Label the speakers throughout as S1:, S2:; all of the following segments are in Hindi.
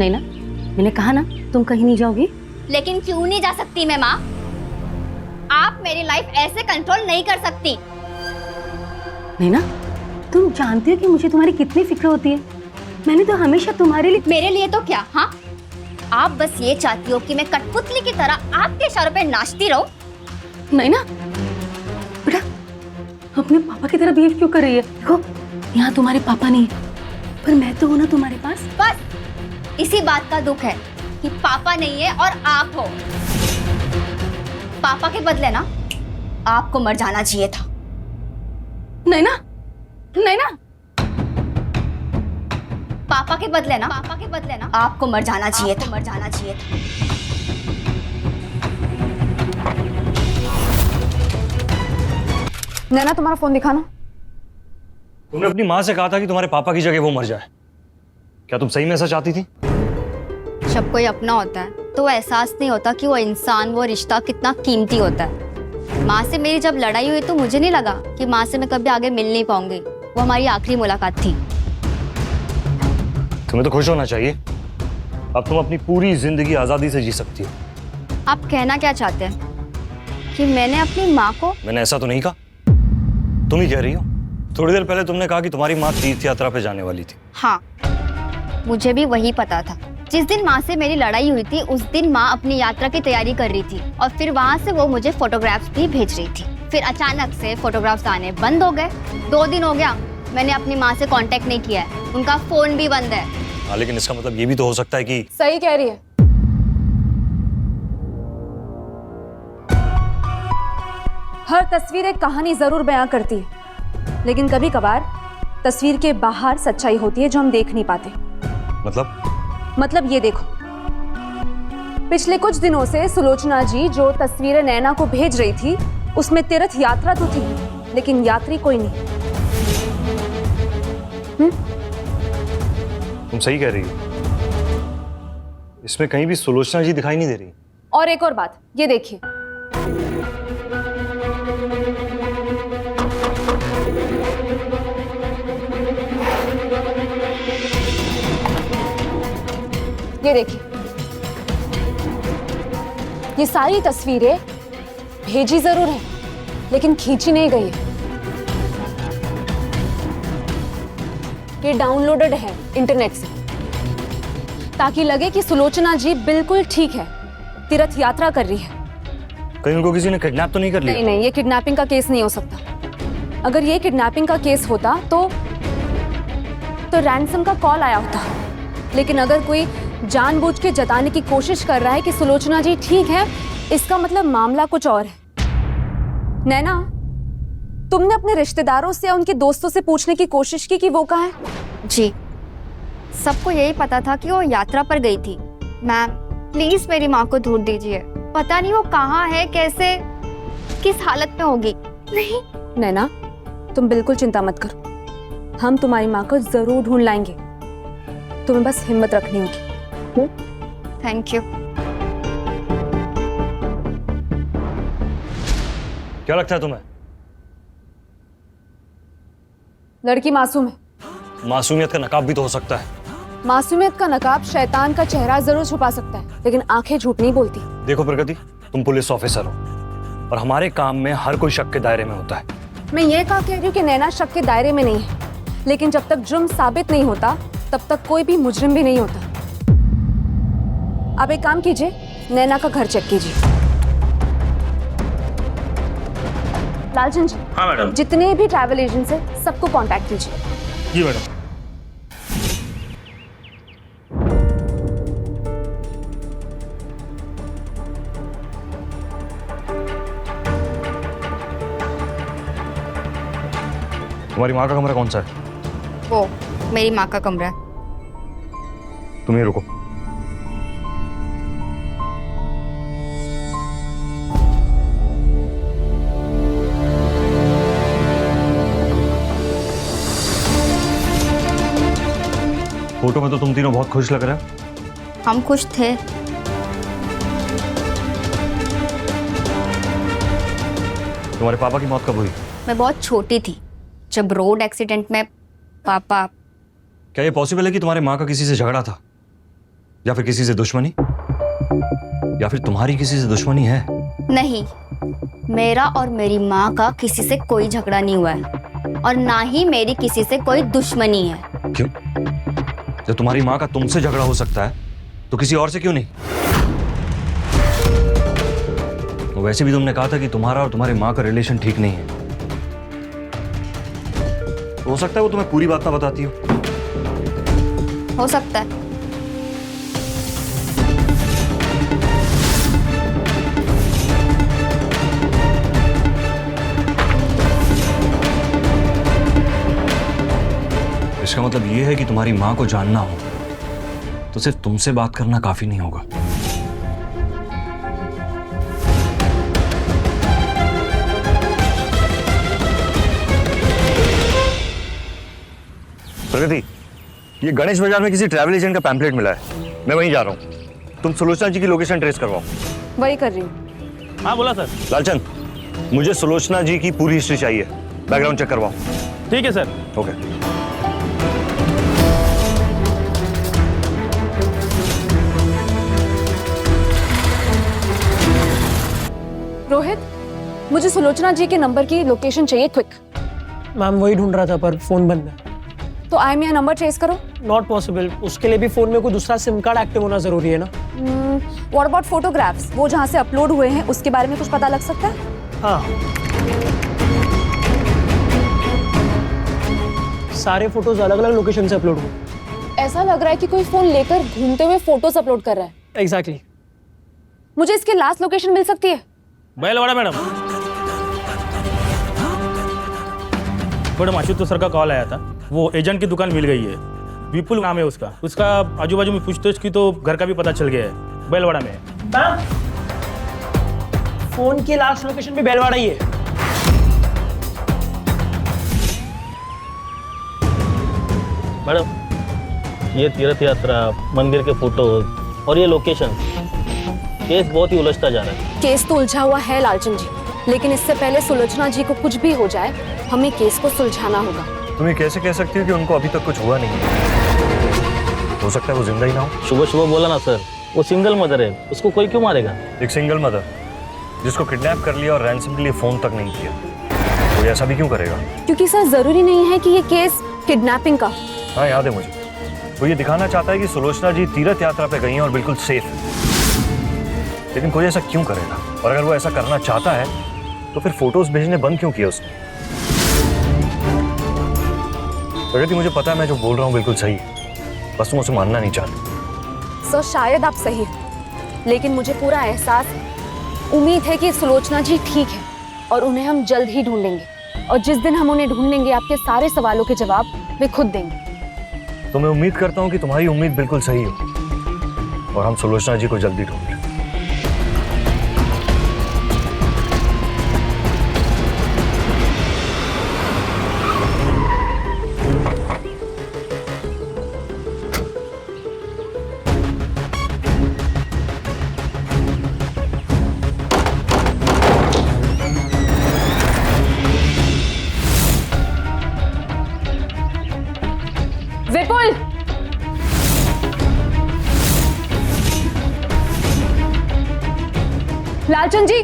S1: नहीं ना, मैंने कहा ना तुम कहीं नहीं जाओगी।
S2: लेकिन क्यों नहीं जा सकती मैं माँ? आप मेरी लाइफ ऐसे कंट्रोल नहीं कर सकती।
S1: नहीं ना, तुम जानती हो कि मुझे तुम्हारी कितनी फिक्र होती है। मैंने तो हमेशा तुम्हारे लिए।
S2: मेरे लिए तो क्या? हाँ, आप बस ये चाहती हो कि मैं कठपुतली की तरह आपके इशारों पे नाचती रहूं।
S1: नहीं ना बेटा, अपने पापा की तरह बिहेव क्यों कर रही है? देखो यहाँ तुम्हारे पापा नहीं है, पर मैं तो हूं ना तुम्हारे पास।
S2: बस इसी बात का दुख है कि पापा नहीं है और आप हो। पापा के बदले ना आपको मर जाना चाहिए था।
S1: नहीं ना, नहीं ना,
S2: पापा के बदले ना आपको मर जाना चाहिए था।
S3: नैना तुम्हारा फोन दिखाना।
S4: तुमने अपनी माँ से कहा था कि तुम्हारे पापा की जगह वो मर जाए। क्या तुम सही में ऐसा चाहती थी?
S2: जब कोई अपना होता है तो एहसास नहीं होता कि वो इंसान, वो रिश्ता कितना कीमती होता है। माँ से मेरी जब लड़ाई हुई तो मुझे नहीं लगा कि माँ से मैं कभी आगे मिल नहीं पाऊंगी। वो हमारी आखिरी मुलाकात थी।
S4: तुम्हें तो खुश होना चाहिए। अब तुम अपनी पूरी जिंदगी आजादी से जी सकती हो।
S2: आप कहना क्या चाहते हैं? कि मैंने अपनी माँ को?
S4: मैंने ऐसा तो नहीं कहा, तुम ही कह रही हो। थोड़ी देर पहले तुमने कहा कि तुम्हारी माँ तीर्थ यात्रा पे जाने वाली थी।
S2: हाँ, मुझे भी वही पता था। जिस दिन माँ से मेरी लड़ाई हुई थी उस दिन माँ अपनी यात्रा की तैयारी कर रही थी और फिर वहाँ से वो मुझे फोटोग्राफ्स भी भेज रही थी। फिर अचानक से फोटोग्राफ्स आने बंद हो गए। 2 दिन हो गया मैंने अपनी माँ से कांटेक्ट नहीं किया है, उनका फोन भी बंद है।
S4: हाँ, लेकिन इसका मतलब ये भी तो हो सकता है कि
S3: सही कह रही है। हर तस्वीर एक कहानी जरूर बयां करती है, लेकिन कभी कभार तस्वीर के बाहर सच्चाई होती है जो हम देख नहीं पाते। मतलब ये देखो, पिछले कुछ दिनों से सुलोचना जी जो तस्वीरें नैना को भेज रही थी उसमें तीर्थ यात्रा तो थी, लेकिन यात्री कोई नहीं।
S4: तुम सही कह रही हो। इसमें कहीं भी सुलोचना जी दिखाई नहीं दे रही।
S3: और एक और बात, ये देखिए, ये देखिए, ये सारी तस्वीरें भेजी जरूर है लेकिन खींची नहीं गई है। ये डाउनलोडेड है इंटरनेट से ताकि लगे कि सुलोचना जी बिल्कुल ठीक है, तीर्थ यात्रा कर रही है।
S4: कहीं उनको किसी ने किडनैप तो नहीं कर लिया?
S3: नहीं, ये किडनैपिंग का केस नहीं हो सकता। अगर ये किडनैपिंग का केस होता तो रैंसम का कॉल आया होता। लेकिन अगर कोई जानबूझ के जताने की कोशिश कर रहा है कि सुलोचना जी ठीक है, इसका मतलब मामला कुछ और है। नैना, तुमने अपने रिश्तेदारों से या उनके दोस्तों से पूछने की कोशिश की कि वो कहाँ है?
S2: जी, सबको यही पता था कि वो यात्रा पर गई थी। मैम प्लीज मेरी माँ को ढूंढ दीजिए, पता नहीं वो कहाँ है, कैसे, किस हालत में होगी। नहीं
S3: नैना, तुम बिल्कुल चिंता मत करो, हम तुम्हारी माँ को जरूर ढूंढ लाएंगे। तुम्हें बस हिम्मत रखनी होगी।
S2: Thank you.
S4: क्या लगता है तुम्हें?
S3: लड़की मासूम है।
S4: मासूमियत का नकाब भी तो हो सकता है।
S3: मासूमियत का नकाब शैतान का चेहरा जरूर छुपा सकता है, लेकिन आंखें झूठ नहीं बोलती।
S4: देखो प्रगति, तुम पुलिस ऑफिसर हो और हमारे काम में हर कोई शक के दायरे में होता है।
S3: मैं ये कह रही हूँ कि नैना शक के दायरे में नहीं है, लेकिन जब तक जुर्म साबित नहीं होता तब तक कोई भी मुजरिम भी नहीं होता। अब एक काम कीजिए, नैना का घर चेक कीजिए। लालचंद जी।
S5: हाँ मैडम।
S3: जितने भी ट्रैवल एजेंट्स हैं सबको कांटेक्ट कीजिए।
S5: जी मैडम।
S4: तुम्हारी माँ का कमरा कौन सा है?
S2: वो मेरी माँ का कमरा है।
S4: तुम ही रुको। फोटो में तो तुम तीनों बहुत खुश लग रहे हो।
S2: हम खुश थे।
S4: तुम्हारे पापा की मौत कब हुई?
S2: मैं बहुत छोटी थी जब रोड एक्सीडेंट में पापा।
S4: क्या ये पॉसिबल है कि तुम्हारे माँ का किसी से झगड़ा था? या फिर किसी से दुश्मनी, या फिर तुम्हारी किसी से दुश्मनी है?
S2: नहीं, मेरा और मेरी माँ का किसी से कोई झगड़ा नहीं हुआ है और ना ही मेरी किसी से कोई दुश्मनी है।
S4: क्यों? जब तुम्हारी माँ का तुमसे झगड़ा हो सकता है तो किसी और से क्यों नहीं? वैसे भी तुमने कहा था कि तुम्हारा और तुम्हारी माँ का रिलेशन ठीक नहीं है। हो सकता है वो तुम्हें पूरी बात ना बताती
S2: हो सकता है।
S4: इसका मतलब ये है कि तुम्हारी माँ को जानना हो तो सिर्फ तुमसे बात करना काफी नहीं होगा। प्रगति, ये गणेश बाजार में किसी ट्रैवल एजेंट का पैम्पलेट मिला है, मैं वहीं जा रहा हूँ। तुम सुलोचना जी की लोकेशन ट्रेस करवाओ।
S3: वही कर रही हूँ।
S5: हाँ बोला सर।
S4: लालचंद, मुझे सुलोचना जी की पूरी हिस्ट्री चाहिए, बैकग्राउंड चेक करवाओ।
S5: ठीक है सर।
S4: ओके।
S3: रोहित, मुझे सुलोचना जी के नंबर की लोकेशन चाहिए, क्विक।
S6: मैम वही ढूंढ रहा था पर फोन बंद है।
S3: तो IMEI नंबर ट्रेस करो।
S6: नॉट पॉसिबल, उसके लिए भी फोन में कोई दूसरा सिम कार्ड एक्टिव होना जरूरी है ना।
S3: What about photographs? वो जहाँ से अपलोड हुए हैं उसके बारे में कुछ पता लग सकता है?
S6: हाँ, सारे फोटोज अलग अलग लोकेशन से अपलोड हुए।
S3: ऐसा लग रहा है कि कोई फोन लेकर घूमते हुए फोटोज अपलोड कर रहा है।
S6: एग्जैक्टली।
S3: मुझे इसकी लास्ट लोकेशन मिल सकती है?
S5: बैलवाड़ा मैडम। मैडम आशुतोष सर का कॉल आया था, वो एजेंट की दुकान मिल गई है। विपुल नाम है उसका। उसका आजू बाजू में पूछताछ की तो घर का भी पता चल गया है, बैलवाड़ा में।
S6: मैम, फोन की लास्ट लोकेशन भी बैलवाड़ा ही है।
S5: मैडम, ये तीर्थ यात्रा, मंदिर के फोटोज और ये लोकेशन, केस बहुत ही उलझता जा रहा है।
S3: केस तो उलझा हुआ है लालचंद जी, लेकिन इससे पहले सुलोचना जी को कुछ भी हो जाए, हमें केस को सुलझाना होगा।
S4: तुम ये कैसे कह सकती हो कि उनको अभी तक कुछ हुआ नहीं है? हो सकता है वो जिंदा ही ना हो।
S5: सुबह सुबह बोला ना सर, वो सिंगल मदर है, उसको कोई क्यों मारेगा?
S4: एक सिंगल मदर जिसको किडनैप कर लिया और रैंसम के लिए फोन तक नहीं किया, वो ऐसा भी क्यों करेगा?
S3: क्योंकि सर जरूरी नहीं है कि ये केस किडनैपिंग का।
S4: हाँ याद है मुझे। वो ये दिखाना चाहता है कि सुलोचना जी तीर्थ यात्रा पे गई हैं और बिल्कुल सेफ है, लेकिन कोई ऐसा क्यों करेगा? और अगर वो ऐसा करना चाहता है तो फिर फोटोज भेजने बंद क्यों किए उसने? प्रगति, मुझे पता है मैं जो बोल रहा हूँ बिल्कुल सही है, बस तुम उसे मानना नहीं चाहते।
S3: सर शायद आप सही हैं, लेकिन मुझे पूरा एहसास है, उम्मीद है कि सुलोचना जी ठीक है और उन्हें हम जल्द ही ढूंढ लेंगे। और जिस दिन हम उन्हें ढूंढ लेंगे, आपके सारे सवालों के जवाब वे खुद देंगे।
S4: तो मैं उम्मीद करता हूँ कि तुम्हारी उम्मीद बिल्कुल सही हो और हम सुलोचना जी को जल्दी ढूंढ लें।
S3: विपुल, लालचंद जी,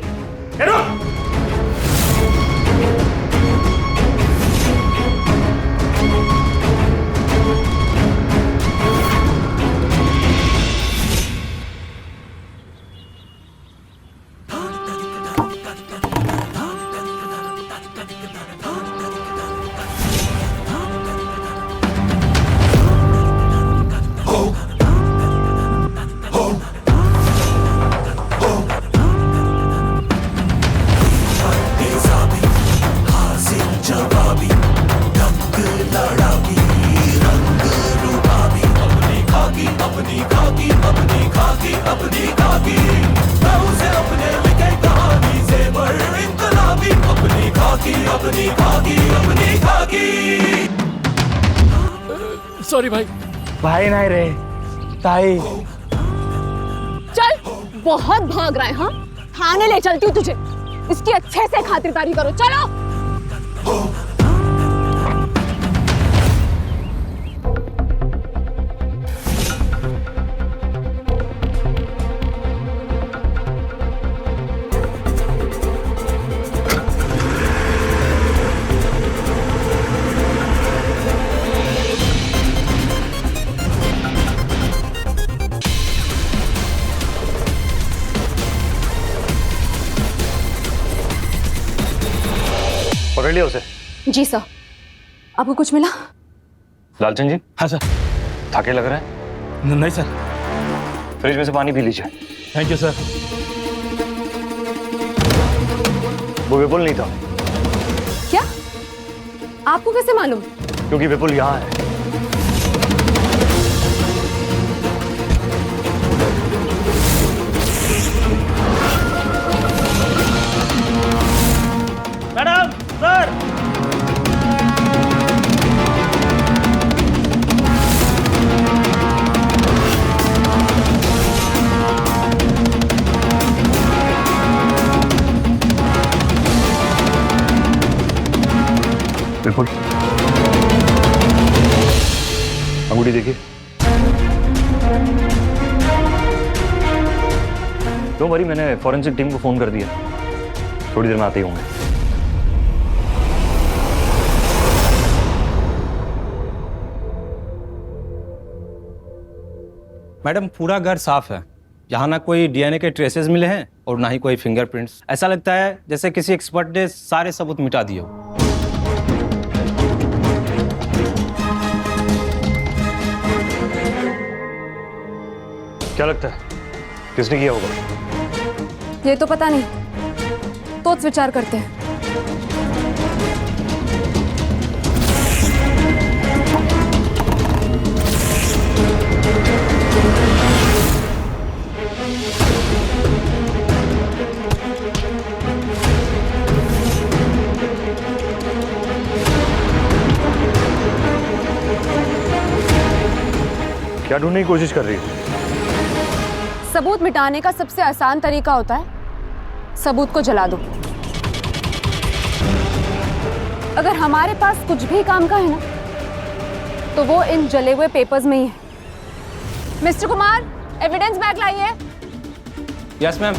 S6: सॉरी भाई। भाई नहीं रे, ताई।
S3: चल, बहुत भाग रहा है। हाँ, थाने ले चलती हूँ तुझे, इसकी अच्छे से खातिरदारी करो। चलो।
S4: पकड़ लिया उसे?
S3: जी सर। आपको कुछ मिला?
S4: लालचंद जी,
S5: हाँ सर।
S4: थके लग रहे हैं,
S5: नहीं सर।
S4: फ्रिज में से पानी पी लीजिए।
S5: Thank you sir.
S4: वो विपुल नहीं था।
S3: क्या? आपको कैसे मालूम?
S4: क्योंकि विपुल यहाँ है।
S5: Madam, sir.
S4: विपुल, अंगूठी देखिए। क्यों भाई, मैंने फॉरेंसिक टीम को फोन कर दिया, थोड़ी देर में आते ही होंगे।
S7: मैडम पूरा घर साफ है, यहाँ ना कोई डीएनए के ट्रेसेस मिले हैं और ना ही कोई फिंगरप्रिंट्स। ऐसा लगता है जैसे किसी एक्सपर्ट ने सारे सबूत मिटा दिए हो।
S4: क्या लगता है किसने किया होगा?
S3: ये तो पता नहीं, तो विचार करते हैं।
S4: क्या ढूंढने की कोशिश कर रही है?
S3: सबूत मिटाने का सबसे आसान तरीका होता है सबूत को जला दो। अगर हमारे पास कुछ भी काम का है ना, तो वो इन जले हुए पेपर्स में ही है। मिस्टर कुमार, एविडेंस बैग लाइए।
S7: Yes ma'am.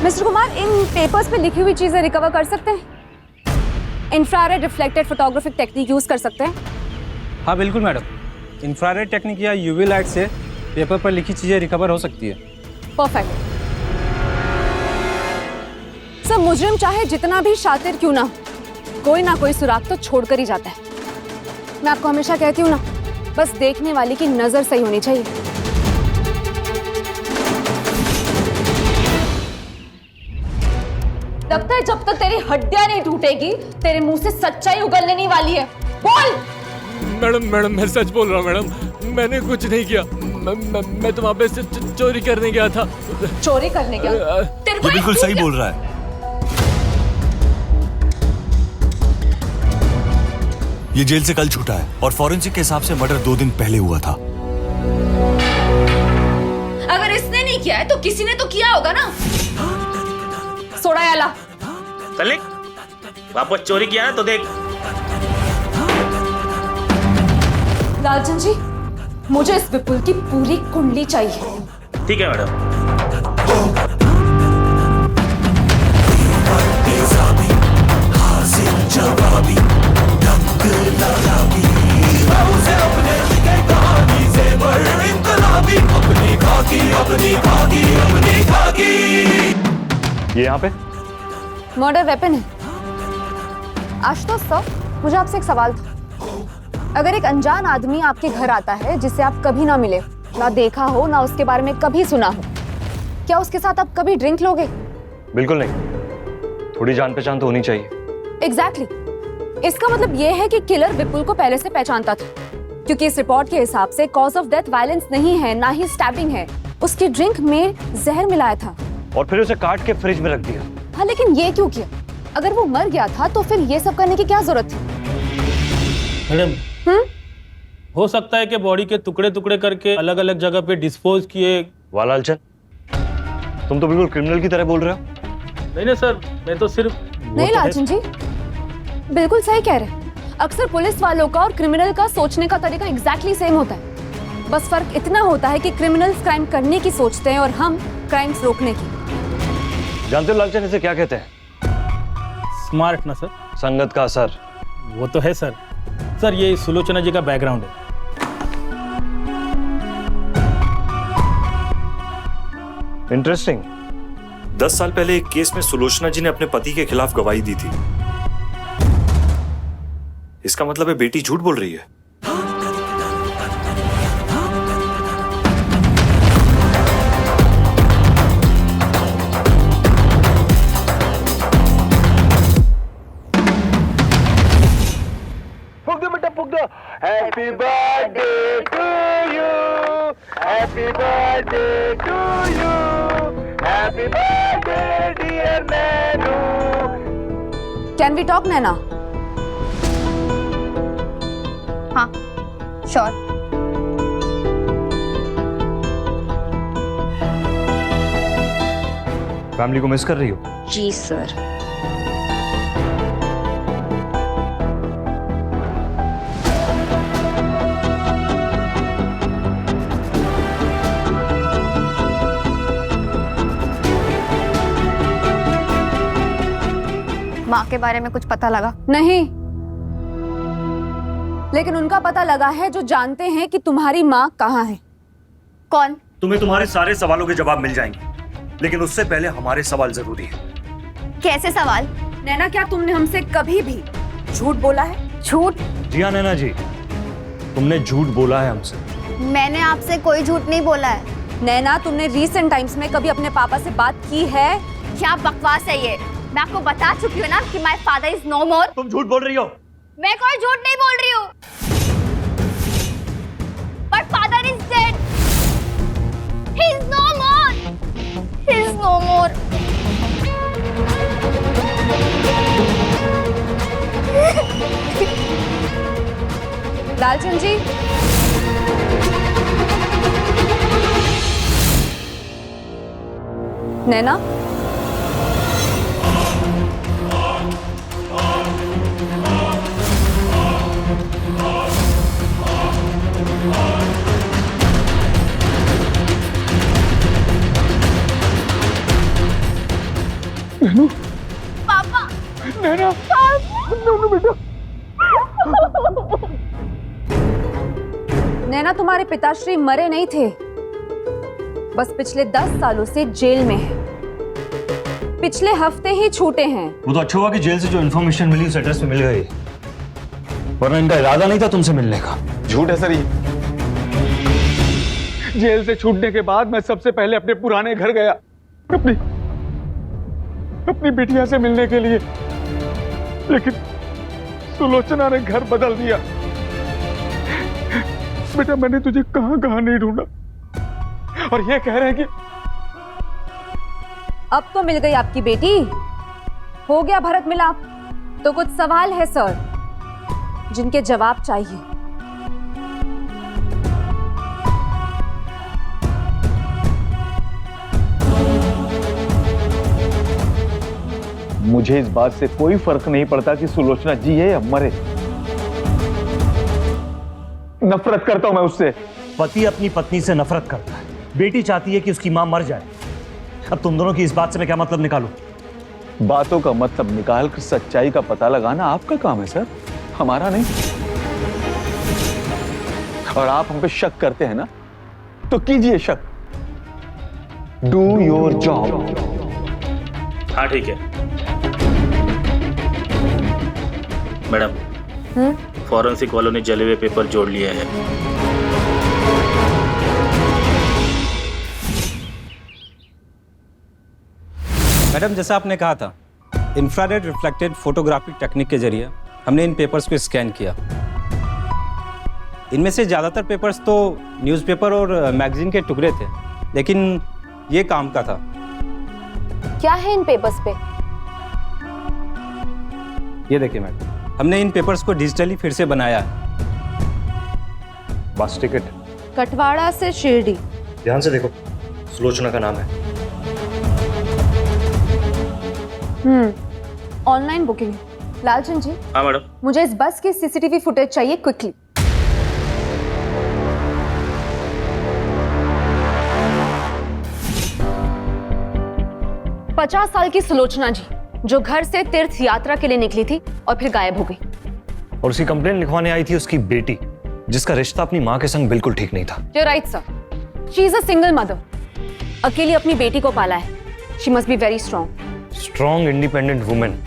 S3: मिस्टर कुमार, इन पेपर्स पे लिखी हुई चीजें रिकवर कर सकते हैं? Infrared reflected photographic technique use कर सकते हैं?
S7: हाँ बिल्कुल मैडम, इंफ्रारेड टेक्निक या यूवी लाइट से पेपर पर लिखी चीजें रिकवर हो सकती है।
S3: परफेक्ट। सब मुजरिम चाहे जितना भी शातिर क्यों ना, कोई ना कोई सुराग तो छोड़कर ही जाता है। मैं आपको हमेशा कहती हूँ ना, बस देखने वाले की नजर सही होनी चाहिए। लगता है जब तक तेरी हड्डियां नहीं टूटेगी, तेरे मुंह से सच्चाई उगलने नहीं वाली है। बोल।
S8: मैडम मैं सच बोल रहा हूँ मैडम, मैंने कुछ नहीं किया। मैं तो वहाँ पे चोरी करने गया था।
S3: चोरी करने गया? तेरे को
S9: बिल्कुल सही बोल रहा है। ये जेल से कल छूटा है और फॉरेंसिक के हिसाब से मर्डर 2 दिन पहले हुआ था।
S3: अगर इसने नहीं किया है तो किसी ने तो किया होगा ना। सोडा याला
S5: चल वापस चोरी किया ना तो देख।
S3: लालचंद जी, मुझे इस विपुल की पूरी कुंडली चाहिए।
S5: ठीक है मैडम।
S4: ये यहाँ पे
S3: मर्डर वेपन है। आशुतोष सर, मुझे आपसे एक सवाल था। अगर एक अनजान आदमी आपके घर आता है जिससे आप कभी ना मिले, ना देखा हो, ना उसके बारे में कभी सुना हो, क्या उसके साथ आप कभी ड्रिंक लोगे?
S4: बिल्कुल नहीं, थोड़ी जान पहचान तो होनी चाहिए।
S3: एग्जैक्टली। इसका मतलब ये है कि किलर विपुल को पहले से पहचानता था, क्योंकि इस रिपोर्ट के हिसाब से कॉज ऑफ डेथ वायलेंस नहीं है, ना ही स्टैबिंग है। उसकी ड्रिंक में जहर मिलाया था
S4: और फिर उसे काट के फ्रिज में रख दिया।
S3: हाँ, लेकिन ये क्यों किया? अगर वो मर गया था तो फिर ये सब करने की क्या जरूरत थी?
S5: मैडम, हो सकता है कि बॉडी के टुकड़े टुकड़े करके अलग अलग जगह पे डिस्पोज किए।
S4: वाह लालचंद, तुम तो बिल्कुल क्रिमिनल की तरह बोल रहे हो।
S5: नहीं सर, मैं तो सिर्फ
S3: नहीं लालचंद जी, बिल्कुल सही कह रहे हैं। अक्सर पुलिस वालों का और क्रिमिनल का सोचने का तरीका एग्जैक्टली सेम होता है। बस फर्क इतना होता है कि क्रिमिनल्स क्राइम करने की सोचते हैं और हम क्राइम्स रोकने की।
S4: जानते हो लालचंद इसे क्या कहते हैं?
S5: स्मार्ट ना सर।
S4: संगत का असर।
S5: वो तो है सर। सर ये सुलोचना जी का बैकग्राउंड है।
S4: इंटरेस्टिंग। 10 साल पहले एक केस में सुलोचना जी ने अपने पति के खिलाफ गवाही दी थी। इसका मतलब है बेटी झूठ बोल रही है।
S10: Happy birthday to you. Happy birthday to you. Happy birthday dear Nanu.
S3: Can we talk Naina?
S2: हाँ, श्योर।
S4: फैमिली को मिस कर रही हो?
S2: जी सर। माँ के बारे में कुछ पता लगा?
S3: नहीं, लेकिन उनका पता लगा है जो जानते हैं कि तुम्हारी माँ कहाँ है।
S2: कौन?
S4: तुम्हें तुम्हारे सारे सवालों के जवाब मिल जाएंगे, लेकिन उससे पहले हमारे सवाल जरूरी है।
S2: कैसे सवाल?
S3: नैना, क्या तुमने हमसे कभी भी झूठ बोला है?
S2: झूठ?
S4: जी हाँ नैना जी, तुमने झूठ बोला है हमसे।
S2: मैंने आपसे कोई झूठ नहीं बोला है।
S3: नैना, तुमने रीसेंट टाइम्स में कभी अपने पापा से बात की है?
S2: क्या बकवास है ये? मैं आपको बता चुकी हूँ ना कि माय फादर इज नो मोर।
S4: तुम झूठ बोल रही हो।
S2: मैं कोई झूठ नहीं बोल रही हूँ। But father is dead. He is no more. He is no more.
S3: Lalchand ji, Naina,
S2: पापा।
S10: नैना, नैना बेटा।
S3: नैना, तुम्हारे पिताश्री मरे नहीं थे, बस पिछले 10 सालों से जेल में हैं। पिछले हफ्ते ही छूटे हैं।
S4: वो तो अच्छा हुआ कि जेल से जो इन्फॉर्मेशन मिली उस एड्रेस पे मिल गई, वरना इनका इरादा नहीं था तुमसे मिलने का।
S10: झूठ है सर ये। जेल से छूटने के बाद मैं सबसे पहले अपने पुराने घर गया, अपनी बिटिया से मिलने के लिए, लेकिन सुलोचना ने घर बदल दिया। बेटा, मैंने तुझे कहां कहां नहीं ढूंढा, और ये कह रहे हैं कि
S3: अब तो मिल गई आपकी बेटी, हो गया भरत मिलाप। तो कुछ सवाल है सर, जिनके जवाब चाहिए।
S10: मुझे इस बात से कोई फर्क नहीं पड़ता कि सुलोचना जी है या मरे। नफरत करता हूं मैं उससे।
S4: पति अपनी पत्नी से नफरत करता है, बेटी चाहती है कि उसकी मां मर जाए। अब तुम दोनों की इस बात से मैं क्या मतलब निकालूं?
S10: बातों का मतलब निकाल कर सच्चाई का पता लगाना आपका काम है सर, हमारा नहीं। और आप हम पे शक करते हैं ना, तो कीजिए शक। Do your job.
S5: हाँ ठीक है मैडम, फॉरेंसिक वालों ने जले हुए पेपर जोड़ लिए हैं।
S7: मैडम, जैसा आपने कहा था, इंफ्रारेड रिफ्लेक्टेड फोटोग्राफिक टेक्निक के जरिए हमने इन पेपर्स को स्कैन किया। इनमें से ज़्यादातर पेपर्स तो न्यूज़पेपर और मैगजीन के टुकड़े थे, लेकिन ये काम का था।
S3: क्या है इन पेपर्स पे?
S7: ये देखिए मैडम, हमने इन पेपर्स को डिजिटली फिर से बनाया है।
S4: बस टिकट
S3: कटवाड़ा से शिरडी।
S4: ध्यान से देखो, सुलोचना का नाम है।
S3: Online booking. लालचंद जी,
S5: हाँ मैडम।
S3: मुझे इस बस की सीसीटीवी फुटेज चाहिए क्विकली। पचास साल की सुलोचना जी, जो घर से तीर्थ यात्रा के लिए निकली थी और फिर गायब हो गई।
S4: और उसकी कंप्लेंट लिखवाने आई थी उसकी बेटी, जिसका रिश्ता अपनी माँ के संग बिल्कुल ठीक नहीं था।
S3: You're right, sir. She is a single mother. अकेली अपनी बेटी को पाला है, she must be very strong.
S4: Strong independent women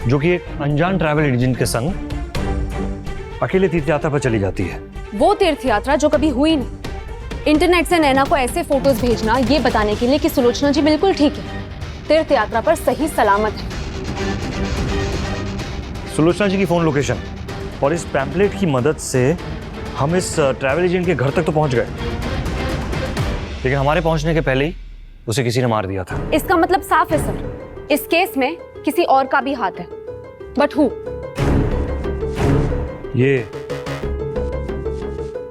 S4: जो कि एक अनजान ट्रैवल एजेंट के संग अकेले तीर्थ यात्रा पर चली जाती है।
S3: वो तीर्थ यात्रा जो कभी हुई नहीं। इंटरनेट से नैना को ऐसे फोटोज भेजना ये बताने के लिए कि सुलोचना जी बिल्कुल ठीक है, तीर्थ यात्रा पर सही सलामत है।
S4: सुलोचना जी की फोन लोकेशन और इस पैम्पलेट की मदद से हम इस ट्रैवल एजेंट के घर तक तो पहुंच गए, लेकिन हमारे पहुंचने के पहले ही उसे किसी ने मार दिया था।
S3: इसका मतलब साफ है सर, इस केस में किसी और का भी हाथ है, बट हु?
S4: ये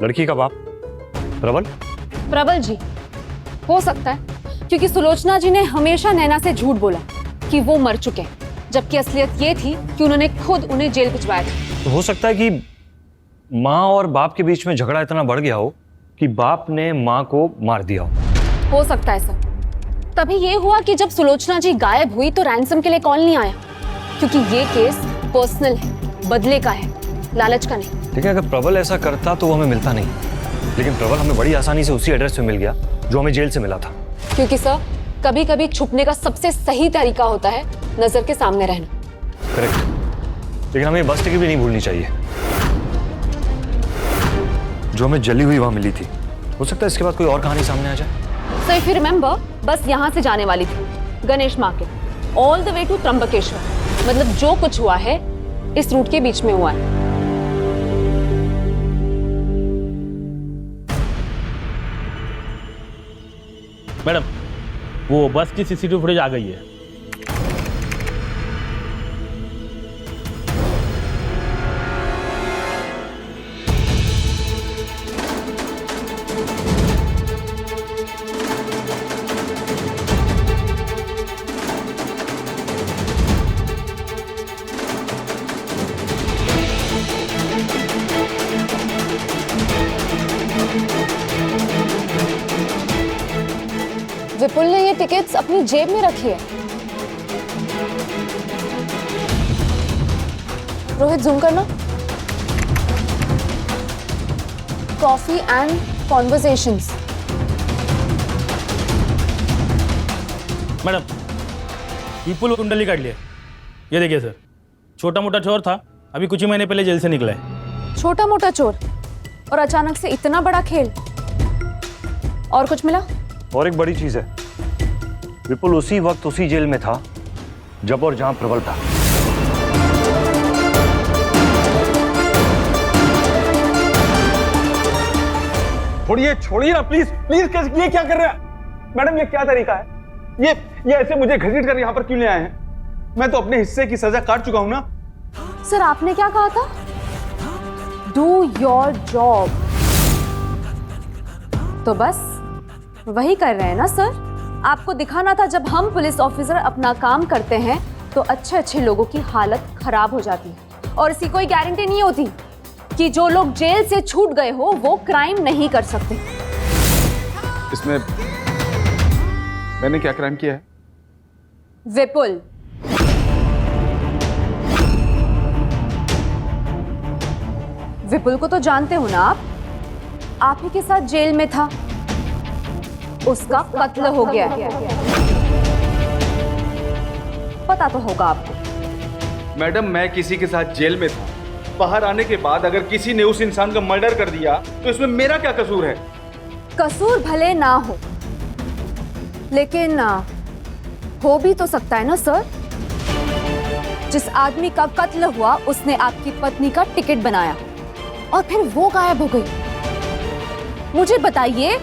S4: लड़की का बाप प्रबल?
S3: प्रबल जी हो सकता है, क्योंकि सुलोचना जी ने हमेशा नैना से झूठ बोला कि वो मर चुके हैं, जबकि असलियत ये थी कि उन्होंने खुद उन्हें जेल भिजवाया था।
S4: तो हो सकता है कि माँ और बाप के बीच में झगड़ा इतना बढ़ गया हो कि बाप ने माँ को मार दिया
S3: हो सकता है सर। तभी ये हुआ कि जब सुलोचना जी गायब हुई तो रैंसम के लिए कॉल नहीं आया, क्योंकि ये केस पर्सनल है, बदले का है, लालच का नहीं।
S4: ठीक है, अगर प्रबल ऐसा करता तो वो हमें मिलता नहीं, लेकिन प्रबल हमें बड़ी आसानी से उसी एड्रेस पे मिल गया जो हमें जेल से मिला था।
S3: क्योंकि सर कभी कभी छुपने का सबसे सही तरीका होता है नजर के सामने रहना।
S4: करेक्ट, लेकिन हमें बस टिकट भी नहीं भूलनी चाहिए जो हमें जली हुई वहां मिली थी। हो सकता है इसके बाद कोई और कहानी सामने आ जाए।
S3: सो इफ यू रिमेंबर, बस यहाँ से जाने वाली थी Ganesh market all the way to Trimbakeshwar. मतलब जो कुछ हुआ है इस रूट के बीच में हुआ है।
S5: मैडम वो बस की सीसीटीवी फुटेज आ गई है।
S3: विपुल ने ये टिकट्स अपनी जेब में रखी है। रोहित जूम करना। Coffee and conversations.
S5: मैडम विपुल कुंडली काट लिया। ये देखिए सर, छोटा मोटा चोर था, अभी कुछ ही महीने पहले जेल से निकला है।
S3: छोटा मोटा चोर और अचानक से इतना बड़ा खेल। और कुछ मिला?
S4: और एक बड़ी चीज है, विपुल उसी वक्त उसी जेल में था जब और जहां प्रबल था।
S10: छोड़िए छोड़िए ना प्लीज प्लीज। ये क्या कर रहे हैं मैडम? ये क्या तरीका है? ये ऐसे मुझे घसीट कर यहाँ पर क्यों ले आए हैं? मैं तो अपने हिस्से की सजा काट चुका हूं ना।
S3: सर आपने क्या कहा था? Do your job. तो बस वही कर रहे हैं ना सर। आपको दिखाना था जब हम पुलिस ऑफिसर अपना काम करते हैं तो अच्छे अच्छे लोगों की हालत खराब हो जाती है, और इसकी कोई गारंटी नहीं होती कि जो लोग जेल से छूट गए हो वो क्राइम नहीं कर सकते।
S10: इसमें मैंने क्या क्राइम किया है?
S3: विपुल, विपुल को तो जानते हो ना आप ही के साथ जेल में था, उसका कत्ल हो गया है। पता तो होगा आपको।
S10: मैडम मैं किसी के साथ जेल में था, बाहर आने के बाद अगर किसी ने उस इंसान का मर्डर कर दिया तो इसमें मेरा क्या कसूर है?
S3: कसूर भले ना हो, लेकिन हो भी तो सकता है ना सर। जिस आदमी का कत्ल हुआ उसने आपकी पत्नी का टिकट बनाया और फिर वो गायब हो गई। मुझे बताइए,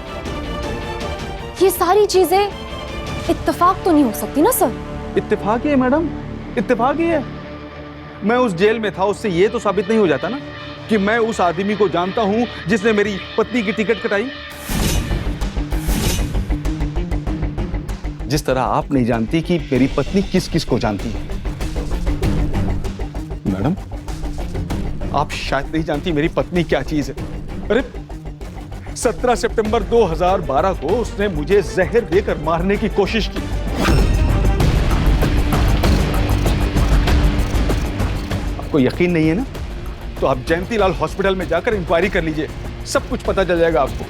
S3: ये सारी चीजें इत्तेफाक तो नहीं हो सकती ना सर?
S10: इत्तेफाक ही है मैडम, इत्तेफाक ही है। मैं उस जेल में था, उससे ये तो साबित नहीं हो जाता ना कि मैं उस आदमी को जानता हूं जिसने मेरी पत्नी की टिकट कटाई। जिस तरह आप नहीं जानती कि मेरी पत्नी किस किस को जानती है। मैडम आप शायद नहीं जानती मेरी पत्नी क्या चीज है। अरे 17 सितंबर 2012 को उसने मुझे जहर देकर मारने की कोशिश की। आपको यकीन नहीं है ना, तो आप जयंतीलाल हॉस्पिटल में जाकर इंक्वायरी कर लीजिए, सब कुछ पता चल जाएगा आपको।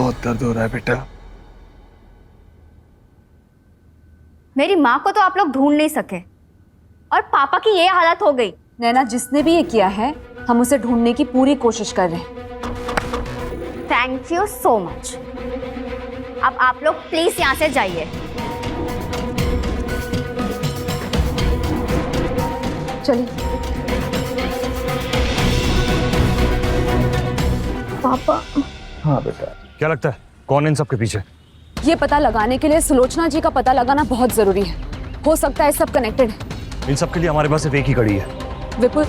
S10: बहुत दर्द हो रहा है बेटा।
S2: मेरी माँ को तो आप लोग ढूंढ नहीं सके और पापा की ये हालत हो गई।
S3: नैना, जिसने भी ये किया है हम उसे ढूंढने की पूरी कोशिश कर रहे हैं।
S2: Thank you so much. अब आप लोग प्लीज यहाँ से जाइए।
S3: चलिए।
S2: पापा,
S10: हाँ बेटा।
S4: क्या लगता है कौन इन सब के पीछे?
S3: ये पता लगाने के लिए सुलोचना जी का पता लगाना बहुत जरूरी है। हो सकता है सब कनेक्टेड है।
S4: इन सब के लिए हमारे पास सिर्फ एक ही कड़ी है।
S3: विपुल,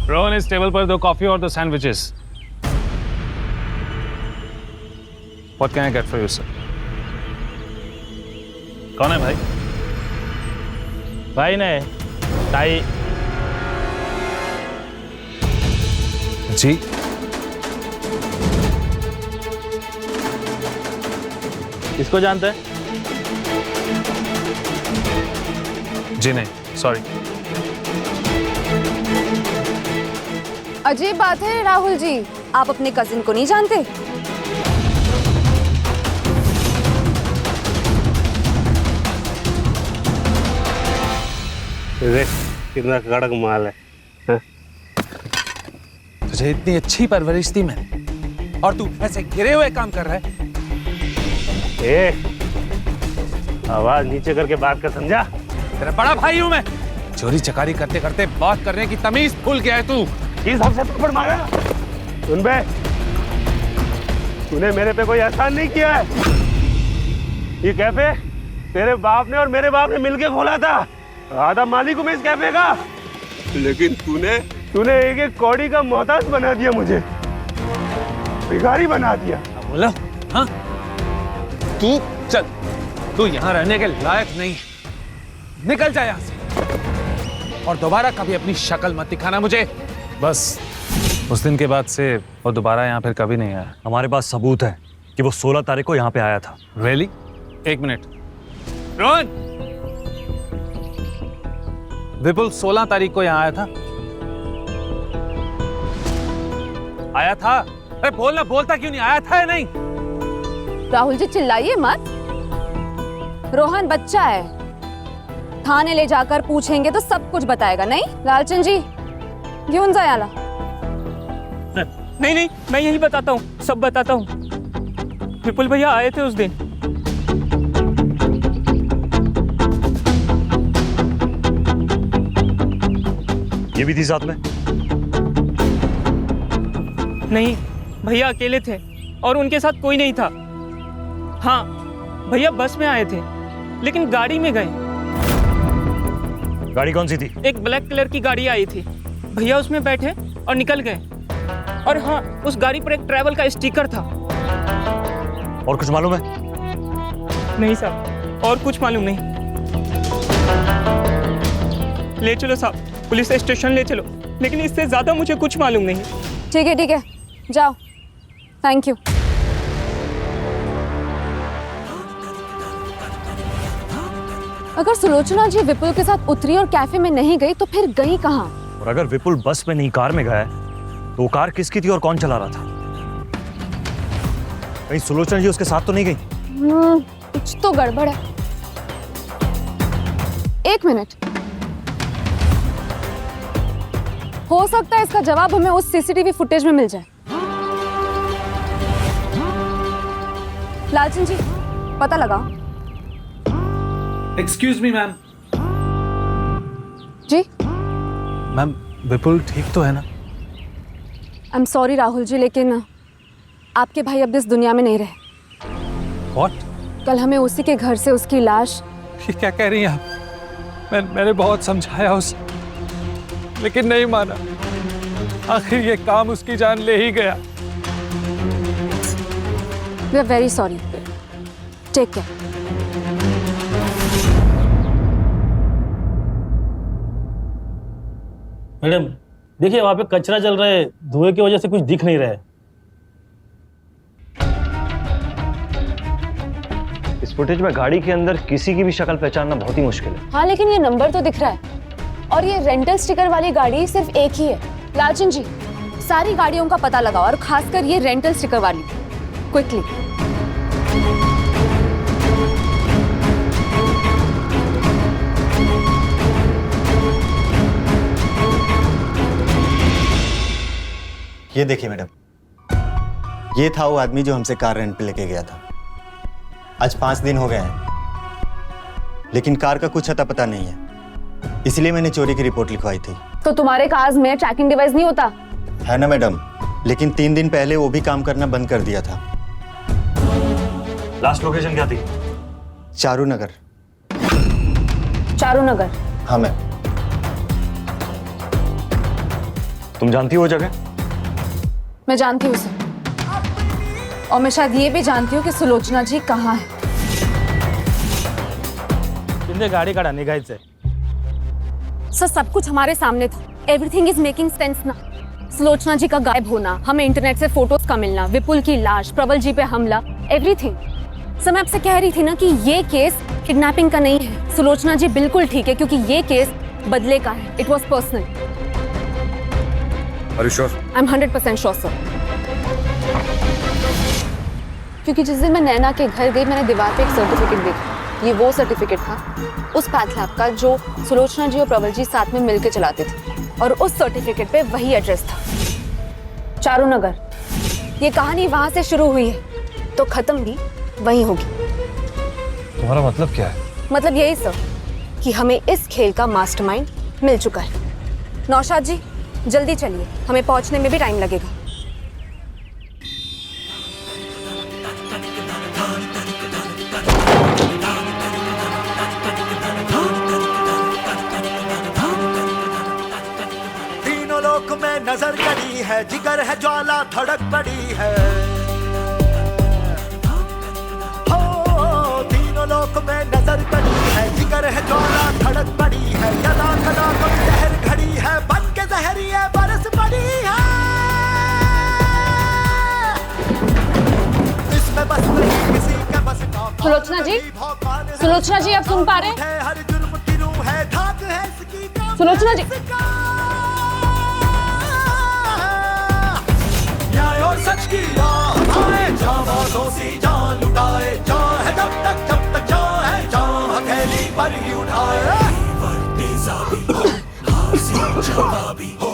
S11: रोहन, इस टेबल पर 2 कॉफी और 2 sandwiches. What can I get for you, sir?
S5: कौन है भाई? भाई ने ताई।
S11: जी।
S5: किसको जानते हैं?
S11: जी नहीं, सॉरी।
S3: अजीब बात है राहुल जी, आप अपने कजिन को नहीं जानते?
S12: कितना कड़क माल है।
S6: तुझे इतनी अच्छी परवरिश दी मैंने और तू ऐसे गिरे हुए काम कर रहा है।
S12: आवाज नीचे करके बात कर, समझा?
S6: तेरा बड़ा भाई हूं मैं। चोरी चकारी करते करते बात करने की तमीज भूल गया है तू।
S12: किस हद से थप्पड़ मारा? सुन बे, तूने मेरे पे कोई एहसान नहीं किया है। ये कैफे तेरे बाप ने और मेरे बाप ने मिलके खोला था। आधा मालिक हूं मैं इस कैफे का, लेकिन तूने एक एक कौड़ी का मोहताज बना दिया मुझे, भिखारी बना दिया।
S6: बोलो, हाँ? तू चल, तू यहाँ रहने के लायक नहीं, निकल जा यहाँ से और दोबारा कभी अपनी शक्ल मत दिखाना मुझे।
S11: बस उस दिन के बाद से वो दोबारा यहाँ फिर कभी नहीं आया।
S4: हमारे पास सबूत है कि वो 16 तारीख को यहाँ पे आया था।
S11: Really? 1 मिनट।
S6: रोहन, विपुल 16 तारीख को यहाँ आया था? आया था? अरे बोलना, बोलता क्यों नहीं? आया था या नहीं?
S3: राहुल जी चिल्लाइए मत। रोहन बच्चा है, थाने ले जाकर पूछेंगे तो सब कुछ बताएगा। नहीं लालचंद जी, घेऊन जा याला।
S6: नहीं नहीं, मैं यही बताता हूँ, सब बताता हूँ। विपुल भैया आए थे उस दिन।
S4: ये भी थी साथ में?
S6: नहीं, भैया अकेले थे और उनके साथ कोई नहीं था। हाँ, भैया बस में आए थे लेकिन गाड़ी में गए।
S4: गाड़ी कौन सी थी?
S6: एक ब्लैक कलर की गाड़ी आई थी, भैया उसमें बैठे और निकल गए। और हाँ, उस गाड़ी पर एक ट्रैवल का स्टिकर था।
S4: और कुछ मालूम है?
S6: नहीं साहब, और कुछ मालूम नहीं। ले चलो साहब, पुलिस स्टेशन ले चलो, लेकिन इससे ज्यादा मुझे कुछ मालूम नहीं।
S3: ठीक है, जाओ। Thank you. अगर सुलोचना जी विपुल के साथ उतरी और कैफे में नहीं गई तो फिर गई कहाँ?
S4: और अगर विपुल बस में नहीं कार में गया है तो वो कार किसकी थी और कौन चला रहा था? कहीं सुलोचना जी उसके साथ तो नहीं गई?
S3: कुछ तो गड़बड़ है। 1 मिनट, हो सकता है इसका जवाब हमें उस सीसीटीवी फुटेज में मिल जाए। लालचंद जी, पता लगा।
S6: Excuse me ma'am.
S3: जी
S6: मैम, विपुल ठीक तो है ना?
S3: I am sorry Rahul ji, लेकिन आपके भाई अब इस दुनिया में नहीं रहे।
S6: What?
S3: कल हमें उसी के घर से उसकी लाश।
S6: ये क्या कह रही हैं आप? मैंने बहुत समझाया उसे, लेकिन नहीं माना। आखिर ये काम उसकी जान ले ही गया।
S3: We are very sorry. Take care.
S5: Madam देखिए, वहां पे कचरा चल रहा है, धुएं की वजह से कुछ दिख नहीं रहा है।
S12: इस
S4: फुटेज में गाड़ी के अंदर किसी की भी शक्ल पहचानना बहुत ही मुश्किल है।
S3: हाँ लेकिन ये नंबर तो दिख रहा है और ये रेंटल स्टिकर वाली गाड़ी सिर्फ एक ही है। लालचंद जी, सारी गाड़ियों का पता लगाओ और खासकर ये रेंटल स्टिकर वाली, क्विकली।
S13: ये देखिए मैडम, ये था वो आदमी जो हमसे कार रेंट पे लेके गया था। आज 5 दिन हो गए हैं, लेकिन कार का कुछ अता पता नहीं है, इसलिए मैंने चोरी की रिपोर्ट लिखवाई थी।
S3: तो तुम्हारे कार्स में ट्रैकिंग डिवाइस नहीं होता?
S13: है ना मैडम, लेकिन 3 दिन पहले वो भी काम करना बंद कर दिया था।
S4: लास्ट लोकेशन क्या थी?
S13: चारू नगर।
S3: चारू नगर?
S13: हाँ मैम।
S4: तुम जानती हो वो जगह?
S3: मैं जानती हूँ सर, और मैं शायद ये भी जानती हूँ कि सुलोचना जी कहाँ है।
S5: इंदे गाड़ी काढा निघायचंय।
S3: सर सब कुछ हमारे सामने था। एवरीथिंग इज मेकिंग सेंस ना। सुलोचना जी का गायब होना, हमें इंटरनेट से फोटोज का मिलना, विपुल की लाश, प्रबल जी पे हमला, एवरीथिंग। सर मैं आपसे कह रही थी ना कि ये केस किडनैपिंग का नहीं है। सुलोचना जी बिल्कुल ठीक है क्योंकि ये केस बदले का है। It was personal.
S4: Are you sure?
S3: I'm 100% sure sir. क्योंकि जिस दिन मैं नैना के घर गई मैंने दीवार पे एक सर्टिफिकेट देखा। ये वो सर्टिफिकेट था उस पैथ लैब का जो सुलोचना जी और प्रबल जी साथ में मिलकर चलाते थे, और उस सर्टिफिकेट पे वही एड्रेस था, चारू नगर। ये कहानी वहां से शुरू हुई है तो खत्म भी वहीं होगी।
S4: तुम्हारा मतलब क्या है?
S3: मतलब यही सर कि हमें इस खेल का मास्टरमाइंड मिल चुका है। नौशाद जी जल्दी चलिए, हमें पहुंचने में भी टाइम लगेगा।
S14: तीनों लोक में नजर गड़ी है, जिगर है ज्वाला धड़क पड़ी है। हो तीनों लोक में नजर गड़ी है, जिगर है ज्वाला धड़क पड़ी है। यदा कदा कभी लहर घड़ी है, बन के जहरिया बरस पड़ी है। इसमें बस किसी के बस का।
S3: सुलोचना जी, सुलोचना जी आप सुन पा रहे हैं?
S14: हर जुर्म की रूह है, धाक है इसकी।
S3: सुलोचना जी
S14: न्याय और सच की राह भाए, जाबाजों सी जान लुटाए। जा है जब तक जा है, जा हथेली पर ही उठाए।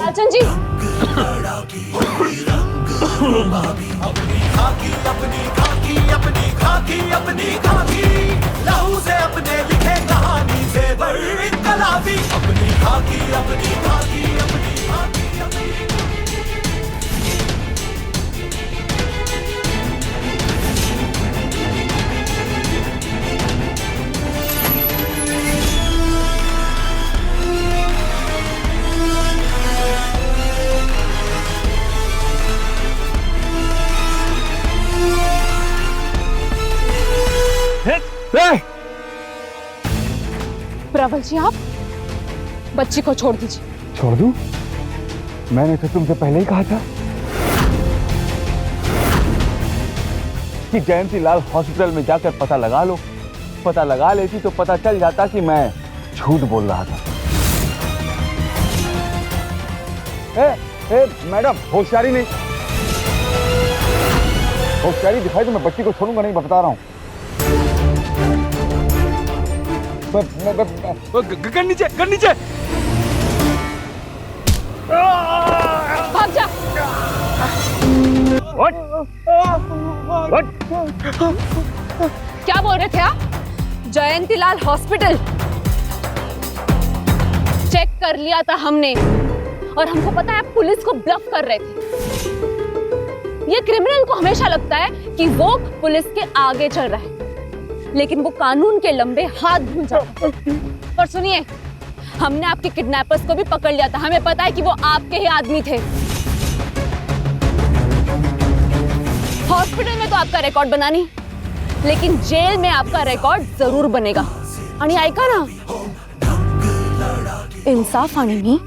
S3: लालचंद जी
S14: अपनी खाकी अपनी खाकी अपनी खाकी अपनी खाकी, लहू से अपने लिखे कहानी से बड़ी इनकलाबी। अपनी खाकी अपनी खाकी अपनी खाकी अपनी।
S3: प्रबल जी आप बच्ची को छोड़ दीजिए।
S10: छोड़ दूं? मैंने तो तुमसे पहले ही कहा था कि जयंती लाल हॉस्पिटल में जाकर पता लगा लो। पता लगा लेती तो पता चल जाता कि मैं झूठ बोल रहा था। मैडम होशियारी नहीं, होशियारी दिखाई तो मैं बच्ची को छोड़ूंगा नहीं, मैं बता रहा हूँ। गन नीचे, गन नीचे।
S3: भाग जा। क्या बोल रहे थे आप? जयंतीलाल हॉस्पिटल चेक कर लिया था हमने, और हमको पता है आप पुलिस को ब्लफ कर रहे थे। ये क्रिमिनल को हमेशा लगता है कि वो पुलिस के आगे चल रहा है, लेकिन वो कानून के लंबे हाथ भूल जाता है। और सुनिए, हमने आपके किडनैपर्स को भी पकड़ लिया था। हमें पता है कि वो आपके ही आदमी थे। हॉस्पिटल में तो आपका रिकॉर्ड बना नहीं, लेकिन जेल में आपका रिकॉर्ड जरूर बनेगा। आणि ऐका ना, इंसाफ आणि मी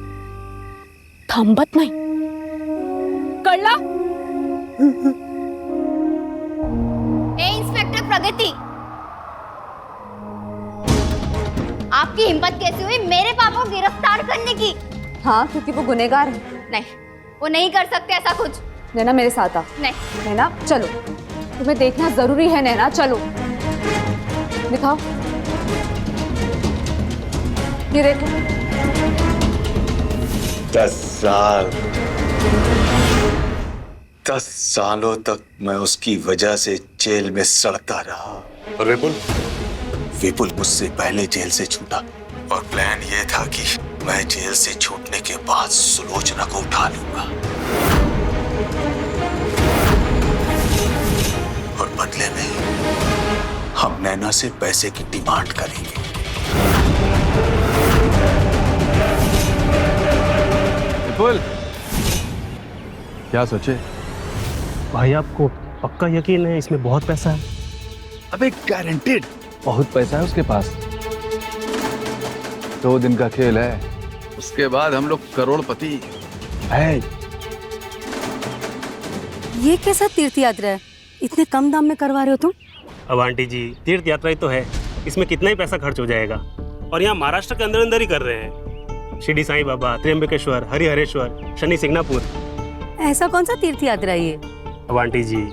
S3: थांबत नाही, कळला?
S2: ए इंस्पेक्टर प्रगति, आपकी हिम्मत कैसे हुई मेरे पापा को गिरफ्तार करने की?
S3: हाँ, क्योंकि वो गुनहगार है।
S2: नहीं, वो नहीं कर सकते ऐसा कुछ।
S3: नैना मेरे साथ आ।
S2: नहीं।
S3: नैना चलो, तुम्हें देखना जरूरी है। नैना चलो, दिखाओ, ये देखो।
S13: 10 सालों तक मैं उसकी वजह से जेल में सड़ता रहा। और विपुल मुझसे पहले जेल से छूटा और प्लान ये था कि मैं जेल से छूटने के बाद सुलोचना को उठा लूंगा और बदले में हम नैना से पैसे की डिमांड करेंगे।
S10: विपुल, क्या सोचे?
S12: भाई आपको पक्का यकीन है इसमें बहुत पैसा है?
S10: अबे गारंटेड
S8: बहुत पैसा है उसके पास।
S10: 2 दिन का खेल है, उसके बाद हम लोग करोड़पति है।
S1: ये कैसा तीर्थ यात्रा है, इतने कम दाम में करवा रहे हो तुम?
S12: अब आंटी जी, तीर्थ यात्रा ही तो है, इसमें कितना ही पैसा खर्च हो जाएगा। और यहाँ महाराष्ट्र के अंदर अंदर ही कर रहे हैं। शिरडी साईं बाबा, त्र्यंबकेश्वर, हरिहरेश्वर, शनि सिंगनापुर।
S1: ऐसा कौन सा तीर्थ यात्रा है ये?
S12: अब आंटी जी,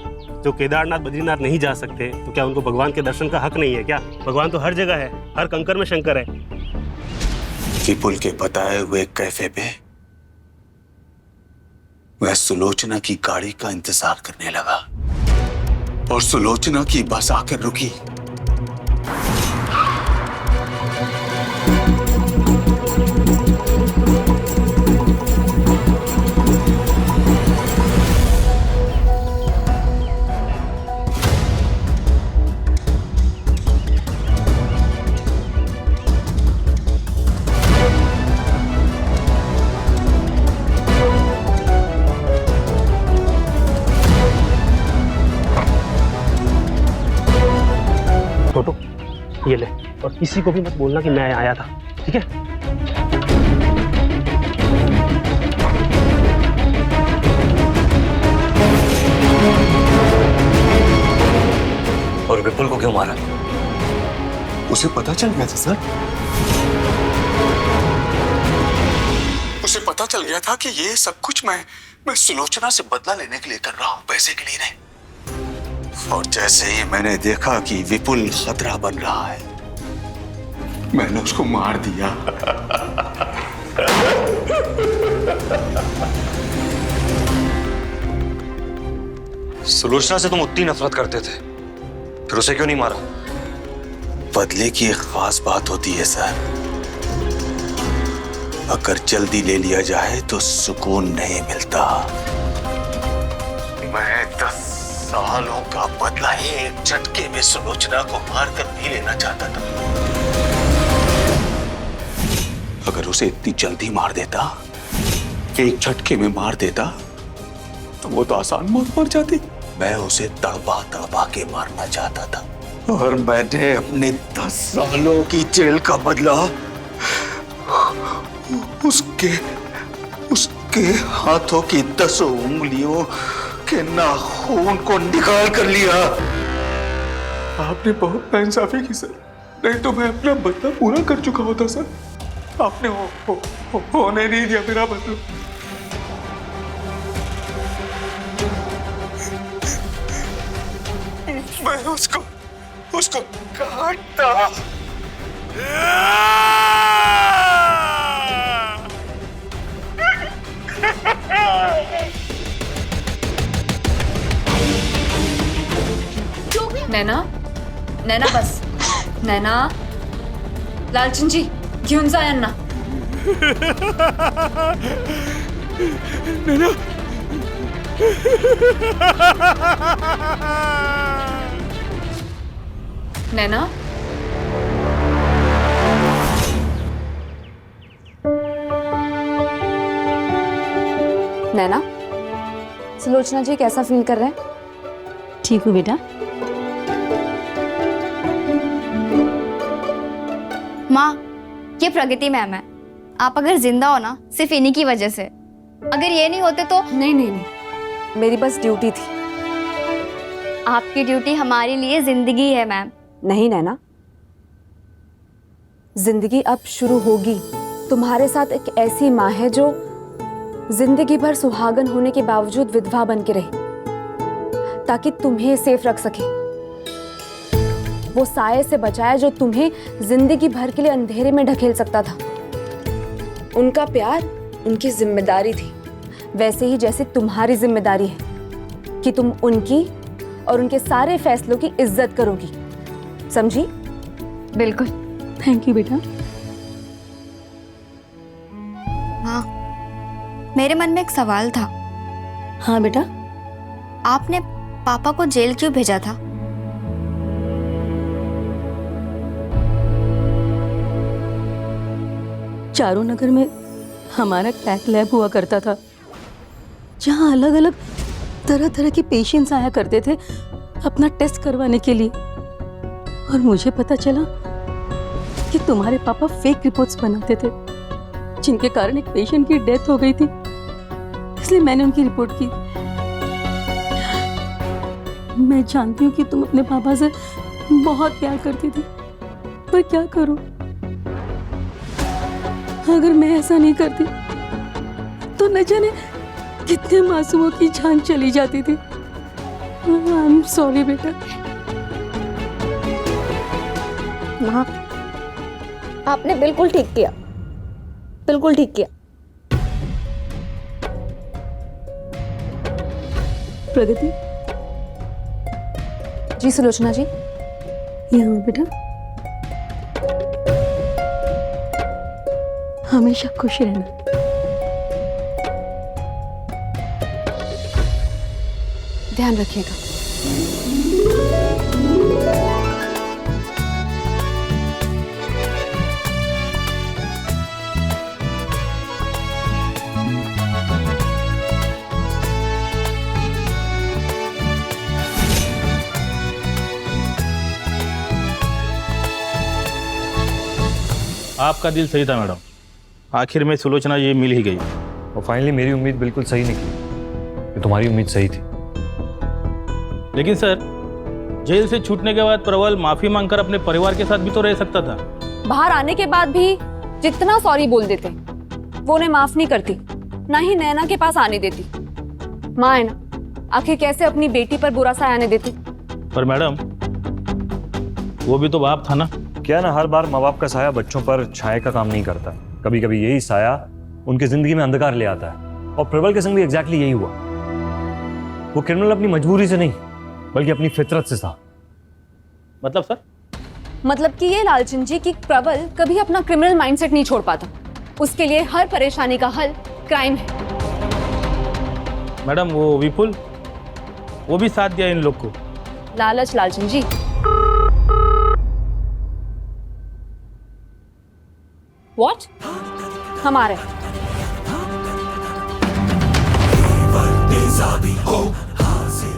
S12: जो केदारनाथ बद्रीनाथ नहीं जा सकते तो क्या उनको भगवान के दर्शन का हक नहीं है क्या? भगवान तो हर जगह है, हर कंकर में शंकर है।
S13: विपुल के बताए हुए कैफे पे मैं सुलोचना की गाड़ी का इंतजार करने लगा और सुलोचना की बस आकर रुकी।
S12: फोटो ये ले, और किसी को भी मत बोलना कि मैं आया था, ठीक है?
S4: और विपुल को क्यों मारा?
S13: उसे पता चल गया था सर, उसे पता चल गया था कि ये सब कुछ मैं सुलोचना से बदला लेने के लिए कर रहा हूं, पैसे के लिए नहीं। और जैसे ही मैंने देखा कि विपुल खतरा बन रहा है, मैंने उसको मार दिया।
S4: सुलोचना से तुम उतनी नफरत करते थे, फिर उसे क्यों नहीं मारा?
S13: बदले की एक खास बात होती है सर, अगर जल्दी ले लिया जाए तो सुकून नहीं मिलता। मैं 10 सालों का बदला ही एक झटके में सुलोचना को मारकर नहीं लेना चाहता था। अगर उसे इतनी जल्दी मार देता, एक झटके में मार देता, तो वो तो आसान मौत मर जाती। मैं उसे तड़पा तड़पा के मारना चाहता था और मैंने अपने 10 सालों की जेल का बदला उसके हाथों की 10 उंगलियों के नाखून को निकाल कर लिया।
S10: आपने बहुत नाइंसाफी की सर, नहीं तो मैं अपना बदला पूरा कर चुका होता सर। आपने होने नहीं दिया मेरा बदला। मैं उसको काटता।
S3: नैना, नैना बस, नैना, लालचंद घेऊन जा यांना।
S8: नैना,
S3: नैना, नैना, सुलोचना जी कैसा फील कर रहे हैं?
S1: ठीक हूँ बेटा।
S2: माँ, ये प्रगति मैम है। आप अगर जिंदा हो ना, सिर्फ इन्हीं की वजह से। अगर ये नहीं होते तो
S3: नहीं नहीं नहीं, मेरी बस ड्यूटी थी।
S2: आपकी ड्यूटी हमारे लिए जिंदगी है मैम।
S3: नहीं नैना, जिंदगी अब शुरू होगी। तुम्हारे साथ एक ऐसी माँ है जो जिंदगी भर सुहागन होने के बावजूद विधवा बन के रही ताकि तुम्हें सेफ रख सके। वो साये से बचाया जो तुम्हें जिंदगी भर के लिए अंधेरे में ढकेल सकता था। उनका प्यार उनकी जिम्मेदारी थी, वैसे ही जैसे तुम्हारी जिम्मेदारी है कि तुम उनकी और उनके सारे फैसलों की इज्जत करोगी। समझी?
S2: बिल्कुल।
S1: थैंक यू बेटा।
S2: हाँ, मेरे मन में एक सवाल था।
S1: हाँ बेटा।
S2: आपने पापा को जेल क्यों भेजा था?
S1: चारों नगर में हमारा टैक लैब हुआ करता था, जहाँ अलग अलग तरह तरह के पेशेंट्स आया करते थे अपना टेस्ट करवाने के लिए। और मुझे पता चला कि तुम्हारे पापा फेक रिपोर्ट्स बनाते थे, जिनके कारण एक पेशेंट की डेथ हो गई थी। इसलिए मैंने उनकी रिपोर्ट की। मैं जानती हूँ कि तुम अपने पापा से बहुत प्यार करती थी, पर क्या करूं, अगर मैं ऐसा नहीं करती तो न जाने कितने मासूमों की जान चली जाती थी। आई एम सॉरी बेटा।
S3: माँ, आपने बिल्कुल ठीक किया, बिल्कुल ठीक किया।
S1: प्रगति।
S3: जी सुलोचना जी।
S1: यहाँ बेटा, हमेशा खुश रहना।
S3: ध्यान रखिएगा।
S5: आपका दिल सही था मैडम, आखिर में सुलोचना ये मिल ही गई।
S4: और फाइनली मेरी उम्मीद बिल्कुल सही निकली, तुम्हारी उम्मीद सही थी।
S5: लेकिन सर, जेल से छूटने के बाद प्रवल माफी मांगकर अपने परिवार के साथ भी तो रह सकता था।
S3: बाहर आने के बाद भी जितना सॉरी बोल देते वो उन्हें माफ नहीं करती, ना ही नैना के पास आने देती। माँ है ना, आखिर कैसे अपनी बेटी पर बुरा साया आने देती।
S5: पर मैडम, वो भी तो बाप था ना।
S4: क्या ना, हर बार माँ बाप का साया बच्चों पर छाया का काम नहीं करता। कभी कभी यही साया उनकी जिंदगी में अंधकार ले आता है। और प्रबल के संग भी एग्जैक्टली यही हुआ। वो क्रिमिनल अपनी मजबूरी से नहीं बल्कि अपनी फितरत से था।
S5: मतलब सर?
S3: मतलब कि ये लालचंद जी कि प्रबल कभी अपना क्रिमिनल माइंडसेट नहीं छोड़ पाता। उसके लिए हर परेशानी का हल क्राइम है।
S5: मैडम, वो विपुल, वो भी साथ दिया इन लोग को।
S3: लालच लालचंद जी। What? हमारे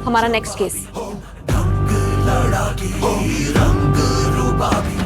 S3: हमारा नेक्स्ट केस।
S14: रंग रूबा भी